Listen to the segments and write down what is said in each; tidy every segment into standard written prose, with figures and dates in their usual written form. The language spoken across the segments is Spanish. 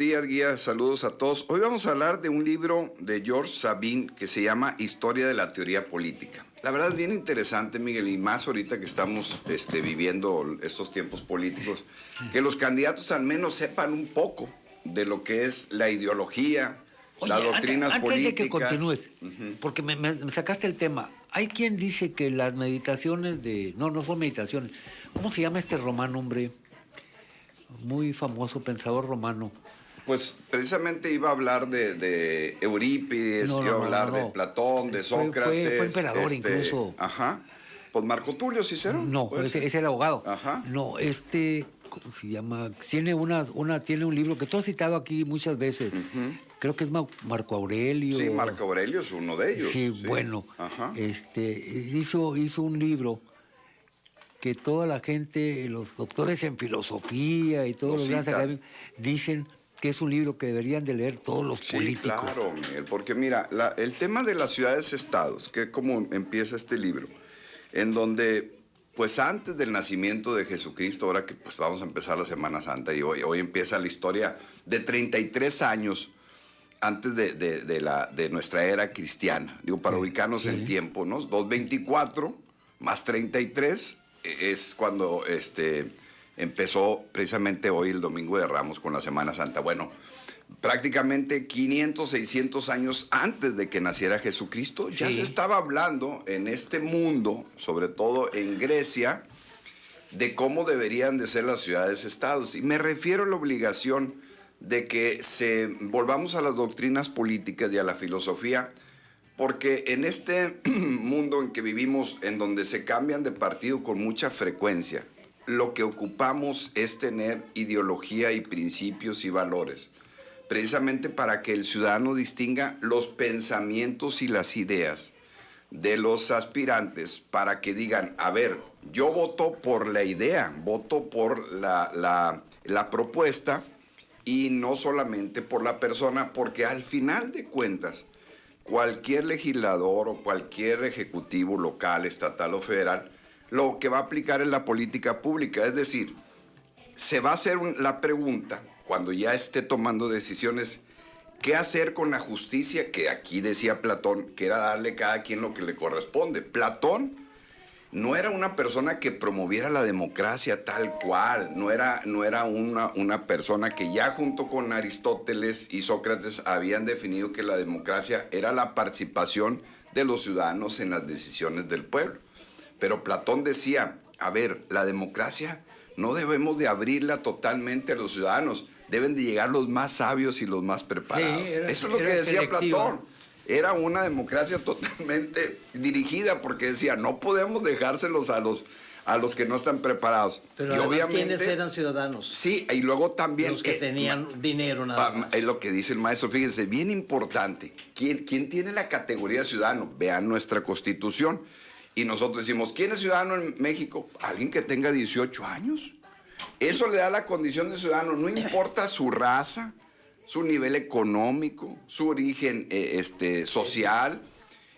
días, guía. Saludos a todos. Hoy vamos a hablar de un libro de George Sabin que se llama Historia de la Teoría Política. La verdad es bien interesante, Miguel, y más ahorita que estamos viviendo estos tiempos políticos, que los candidatos al menos sepan un poco de lo que es la ideología, las doctrinas políticas. Antes de que continúes, porque me sacaste el tema, hay quien dice que las meditaciones no son meditaciones. ¿Cómo se llama este romano, hombre? Muy famoso pensador romano. Pues precisamente iba a hablar de Eurípides, iba a hablar de Platón, de Sócrates. Fue emperador incluso. Ajá. Pues Marco Tulio Cicerón. No, ese es el abogado. Ajá. No, ¿cómo se llama? Tiene tiene un libro que tú has citado aquí muchas veces. Creo que es Marco Aurelio. Sí, Marco Aurelio es uno de ellos. Sí. Bueno. Ajá. Hizo un libro que toda la gente, los doctores en filosofía y todos los grandes académicos dicen que es un libro que deberían de leer todos los políticos. Sí, claro, Miguel, porque mira, el tema de las ciudades-estados, que es como empieza este libro, en donde, pues antes del nacimiento de Jesucristo, ahora que pues vamos a empezar la Semana Santa, y hoy empieza la historia de 33 años antes de nuestra era cristiana, digo, para ubicarnos en tiempo, ¿no? 224 más 33 es cuando empezó precisamente hoy el Domingo de Ramos con la Semana Santa. Bueno, prácticamente 500, 600 años antes de que naciera Jesucristo, ya se estaba hablando en este mundo, sobre todo en Grecia, de cómo deberían de ser las ciudades-estados. Y me refiero a la obligación de que volvamos a las doctrinas políticas y a la filosofía, porque en este mundo en que vivimos, en donde se cambian de partido con mucha frecuencia, lo que ocupamos es tener ideología y principios y valores, precisamente para que el ciudadano distinga los pensamientos y las ideas de los aspirantes, para que digan, a ver, yo voto por la idea, voto por la propuesta y no solamente por la persona, porque al final de cuentas, cualquier legislador o cualquier ejecutivo local, estatal o federal, lo que va a aplicar es la política pública. Es decir, se va a hacer la pregunta, cuando ya esté tomando decisiones, ¿qué hacer con la justicia? Que aquí decía Platón, que era darle a cada quien lo que le corresponde. Platón no era una persona que promoviera la democracia tal cual, no era una persona que ya junto con Aristóteles y Sócrates habían definido que la democracia era la participación de los ciudadanos en las decisiones del pueblo. Pero Platón decía, a ver, la democracia no debemos de abrirla totalmente a los ciudadanos, deben de llegar los más sabios y los más preparados. Sí, eso es lo que decía Platón. Era una democracia totalmente dirigida, porque decía, no podemos dejárselos a los que no están preparados. Pero y obviamente, ¿quiénes eran ciudadanos? Sí, y luego también... Los que tenían dinero nada más. Es lo que dice el maestro, fíjense, bien importante. ¿Quién tiene la categoría de ciudadano? Vean nuestra Constitución. Y nosotros decimos, ¿quién es ciudadano en México? Alguien que tenga 18 años. Eso le da la condición de ciudadano, no importa su raza, su nivel económico, su origen social.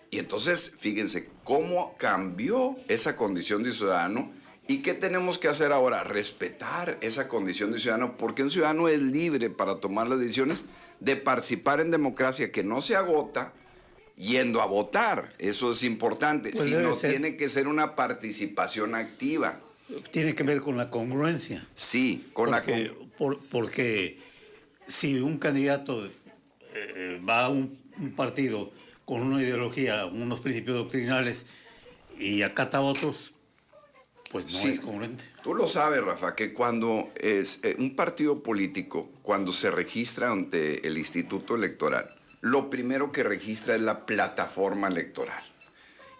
Y entonces, fíjense, cómo cambió esa condición de ciudadano y qué tenemos que hacer ahora, respetar esa condición de ciudadano, porque un ciudadano es libre para tomar las decisiones de participar en democracia, que no se agota yendo a votar. Eso es importante, pues sino tiene que ser una participación activa. Tiene que ver con la congruencia. Sí, porque si un candidato va a un partido con una ideología, unos principios doctrinales y acata a otros, pues no es congruente. Tú lo sabes, Rafa, que cuando es un partido político, cuando se registra ante el Instituto Electoral, lo primero que registra es la plataforma electoral.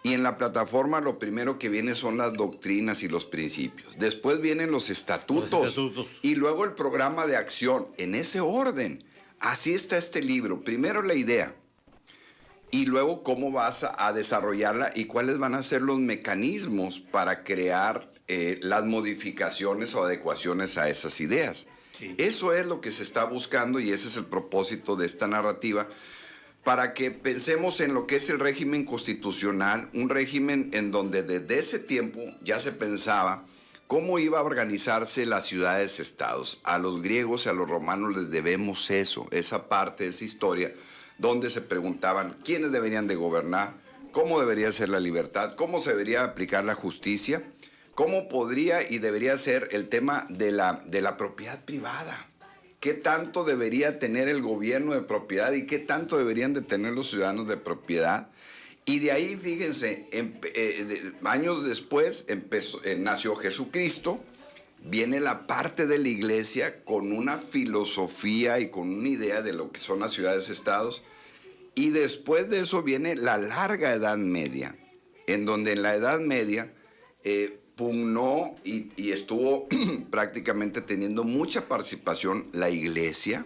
Y en la plataforma lo primero que viene son las doctrinas y los principios. Después vienen los estatutos. Y luego el programa de acción. En ese orden. Así está este libro. Primero la idea. Y luego cómo vas a desarrollarla y cuáles van a ser los mecanismos para crear las modificaciones o adecuaciones a esas ideas. Sí. Eso es lo que se está buscando y ese es el propósito de esta narrativa, para que pensemos en lo que es el régimen constitucional, un régimen en donde desde ese tiempo ya se pensaba cómo iba a organizarse las ciudades-estados. A los griegos y a los romanos les debemos eso, esa parte de esa historia, donde se preguntaban quiénes deberían de gobernar, cómo debería ser la libertad, cómo se debería aplicar la justicia, cómo podría y debería ser el tema de la propiedad privada. ¿Qué tanto debería tener el gobierno de propiedad y qué tanto deberían de tener los ciudadanos de propiedad? Y de ahí, fíjense, años después nació Jesucristo, viene la parte de la iglesia con una filosofía y con una idea de lo que son las ciudades-estados, y después de eso viene la larga Edad Media, en donde en la Edad Media pugnó y estuvo prácticamente teniendo mucha participación la iglesia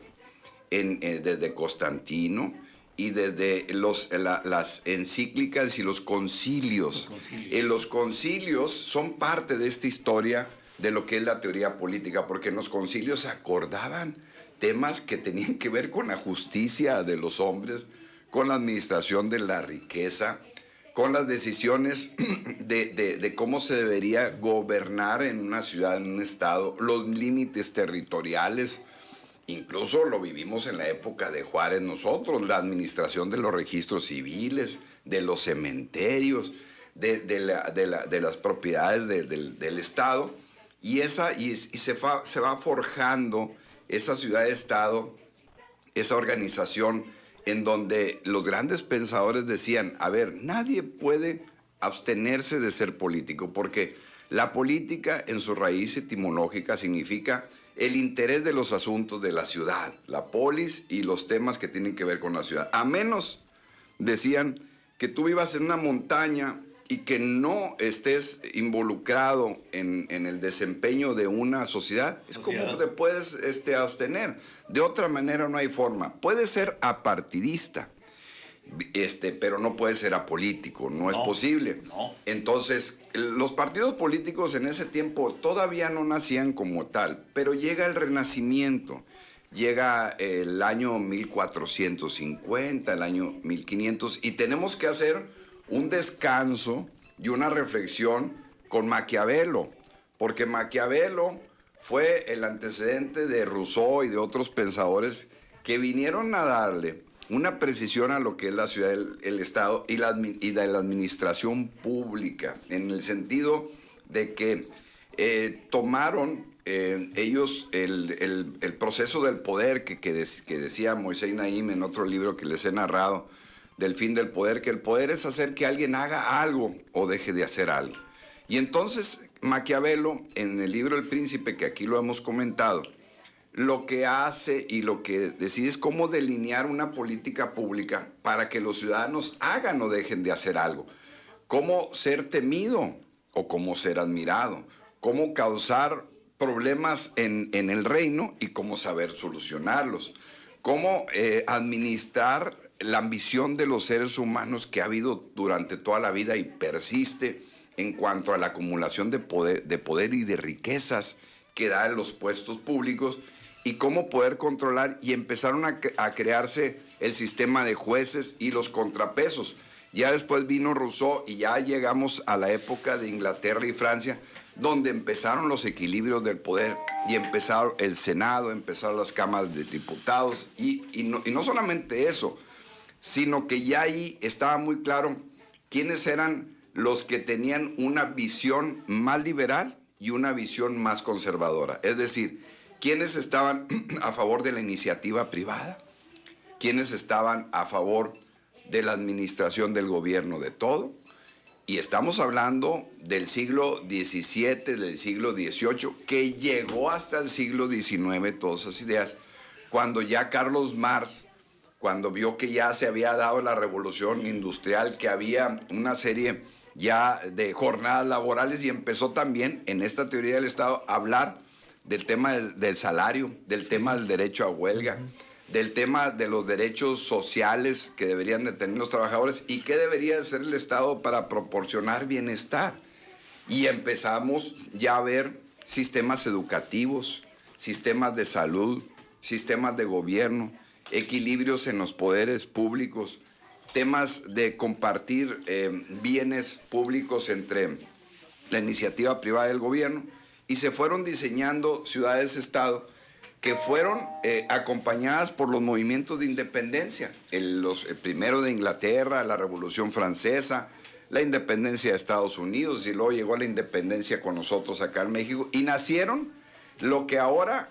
desde Constantino, y desde las encíclicas y los concilios. Los concilios son parte de esta historia de lo que es la teoría política, porque en los concilios se acordaban temas que tenían que ver con la justicia de los hombres, con la administración de la riqueza, con las decisiones de cómo se debería gobernar en una ciudad, en un estado, los límites territoriales. Incluso lo vivimos en la época de Juárez nosotros, la administración de los registros civiles, de los cementerios, de las propiedades del Estado, y se va forjando esa ciudad-estado, esa organización en donde los grandes pensadores decían, a ver, nadie puede abstenerse de ser político, porque la política en su raíz etimológica significa el interés de los asuntos de la ciudad, la polis y los temas que tienen que ver con la ciudad. A menos, decían, que tú vivas en una montaña y que no estés involucrado en el desempeño de una sociedad, es como te puedes abstener. De otra manera no hay forma. Puede ser apartidista, pero no puede ser apolítico, no es posible. No. Entonces, los partidos políticos en ese tiempo todavía no nacían como tal, pero llega el Renacimiento, llega el año 1450, el año 1500, y tenemos que hacer un descanso y una reflexión con Maquiavelo, porque Maquiavelo fue el antecedente de Rousseau y de otros pensadores que vinieron a darle una precisión a lo que es la ciudad, el Estado y de la administración pública, en el sentido de que tomaron ellos el proceso del poder que decía Moisés Naim en otro libro que les he narrado, del fin del poder, que el poder es hacer que alguien haga algo o deje de hacer algo. Y entonces Maquiavelo, en el libro El Príncipe, que aquí lo hemos comentado, lo que hace y lo que decide es cómo delinear una política pública para que los ciudadanos hagan o dejen de hacer algo. Cómo ser temido o cómo ser admirado. Cómo causar problemas en el reino y cómo saber solucionarlos. Cómo administrar la ambición de los seres humanos que ha habido durante toda la vida y persiste en cuanto a la acumulación de poder y de riquezas que da en los puestos públicos, y cómo poder controlar, y empezaron a crearse el sistema de jueces y los contrapesos. Ya después vino Rousseau y ya llegamos a la época de Inglaterra y Francia, donde empezaron los equilibrios del poder y empezaron el Senado, empezaron las cámaras de diputados, y no solamente eso, sino que ya ahí estaba muy claro quiénes eran los que tenían una visión más liberal y una visión más conservadora. Es decir, quiénes estaban a favor de la iniciativa privada, quiénes estaban a favor de la administración del gobierno de todo. Y estamos hablando del siglo XVII, del siglo XVIII, que llegó hasta el siglo XIX, todas esas ideas, cuando ya Carlos Marx, cuando vio que ya se había dado la revolución industrial, que había una serie ya de jornadas laborales, y empezó también en esta teoría del Estado a hablar del tema del salario, del tema del derecho a huelga, del tema de los derechos sociales que deberían de tener los trabajadores y qué debería hacer el Estado para proporcionar bienestar. Y empezamos ya a ver sistemas educativos, sistemas de salud, sistemas de gobierno, equilibrios en los poderes públicos, temas de compartir bienes públicos entre la iniciativa privada y el gobierno. y se fueron diseñando ciudades-estado que fueron acompañadas por los movimientos de independencia. El primero de Inglaterra, la Revolución Francesa, la independencia de Estados Unidos, y luego llegó la independencia con nosotros acá en México, y nacieron lo que ahora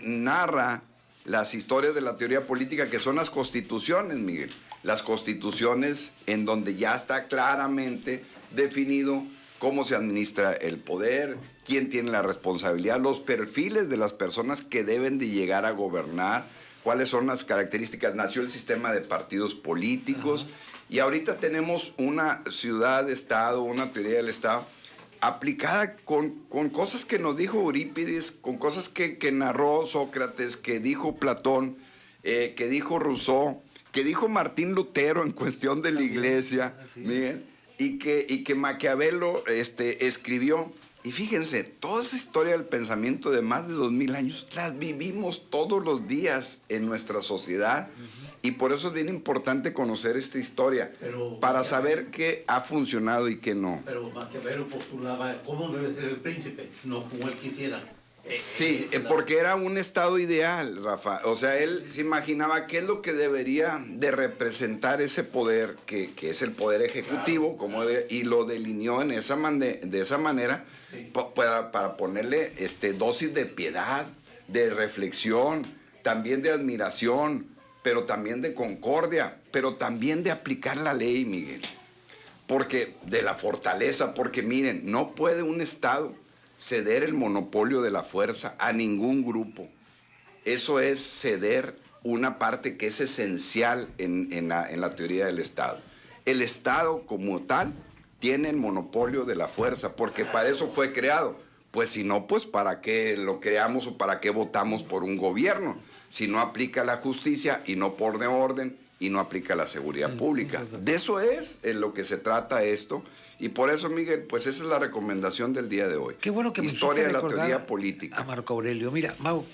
narra las historias de la teoría política, que son las constituciones, Miguel. Las constituciones en donde ya está claramente definido cómo se administra el poder, quién tiene la responsabilidad, los perfiles de las personas que deben de llegar a gobernar, cuáles son las características. Nació el sistema de partidos políticos. Y ahorita tenemos una ciudad-estado, una teoría del Estado, aplicada con cosas que nos dijo Eurípides, con cosas que narró Sócrates, que dijo Platón, que dijo Rousseau, que dijo Martín Lutero en cuestión de la iglesia, miren, y que Maquiavelo escribió. Y fíjense, toda esa historia del pensamiento de más de 2000 años, las vivimos todos los días en nuestra sociedad. Y por eso es bien importante conocer esta historia, para saber qué ha funcionado y qué no. Pero Maquiavelo postulaba cómo debe ser el príncipe, no como él quisiera. Sí, porque era un estado ideal, Rafa. O sea, él se imaginaba qué es lo que debería de representar ese poder, que es el poder ejecutivo, como y lo delineó de esa manera, sí, para ponerle dosis de piedad, de reflexión, también de admiración, pero también de concordia, pero también de aplicar la ley, Miguel. Porque de la fortaleza, porque miren, no puede un Estado ceder el monopolio de la fuerza a ningún grupo. Eso es ceder una parte que es esencial en la teoría del Estado. El Estado como tal tiene el monopolio de la fuerza, porque para eso fue creado. Pues si no, pues ¿para qué lo creamos o para qué votamos por un gobierno? Si no aplica la justicia y no pone orden y no aplica la seguridad pública. De eso es en lo que se trata esto. Y por eso, Miguel, pues esa es la recomendación del día de hoy. Qué bueno que me Historia de la recordar teoría política. A Marco Aurelio. Mira, Mau,